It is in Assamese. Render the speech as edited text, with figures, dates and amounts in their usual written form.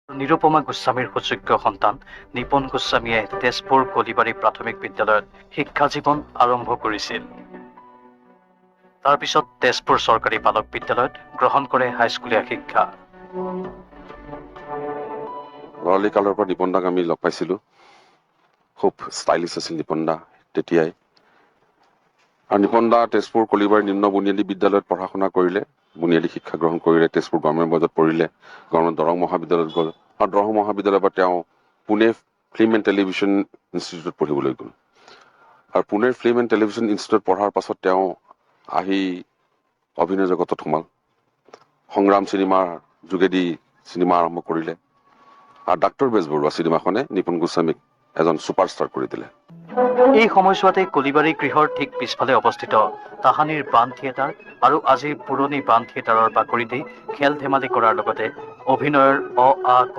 নিৰুপমা গোস্বামীৰ সুযোগ্য সন্তান নিপন গোস্বামীয়ে তেজপুৰ কলিবাৰী প্ৰাথমিক বিদ্যালয়ত শিক্ষা জীৱন আৰম্ভ কৰিছিল। তাৰ পিছত তেজপুৰ চৰকাৰী বালক বিদ্যালয়ত গ্ৰহণ কৰে হাইস্কুলীয়া শিক্ষা। ল'ৰালি কালৰ পৰা নিপন দাক আমি লগ পাইছিলোঁ। খুব ষ্টাইলিছ আছিল নিপন দা তেতিয়াই। আৰু নিপন দা তেজপুৰ কলিবাৰী নিম্ন বুনিয়াদী বিদ্যালয়ত পঢ়া শুনা কৰিলে, বুনিয়াদী শিক্ষা গ্ৰহণ কৰিলে, তেজপুৰ গভৰ্ণমেণ্ট বইজত পঢ়িলে, গভৰ্ণমেণ্ট দৰং মহাবিদ্যালয়ত গ'ল আৰু দৰং মহাবিদ্যালয়ৰ পৰা তেওঁ পুনে ফিল্ম এণ্ড টেলিভিছন ইনষ্টিটিউটত পঢ়িবলৈ গ'ল। আৰু পুনেৰ ফিল্ম এণ্ড টেলিভিছন ইনষ্টিটিউটত পঢ়াৰ পাছত তেওঁ আহি অভিনয় জগতত সোমাল। সংগ্ৰাম চিনেমাৰ যোগেদি চিনেমা আৰম্ভ কৰিলে আৰু ডাক্তৰ বেজবৰুৱা চিনেমাখনে নিপন গোস্বামীক এজন ছুপাৰষ্টাৰ কৰি দিলে। এই সময়ছোৱাতে কলিবাৰী গৃহৰ ঠিক পিছফালে অৱস্থিত তাহানিৰ বাণ থিয়েটাৰ আৰু আজিৰ পুৰণি বাণ থিয়েটাৰৰ বাকৰিতেই খেল ধেমালি কৰাৰ লগতে অভিনয়ৰ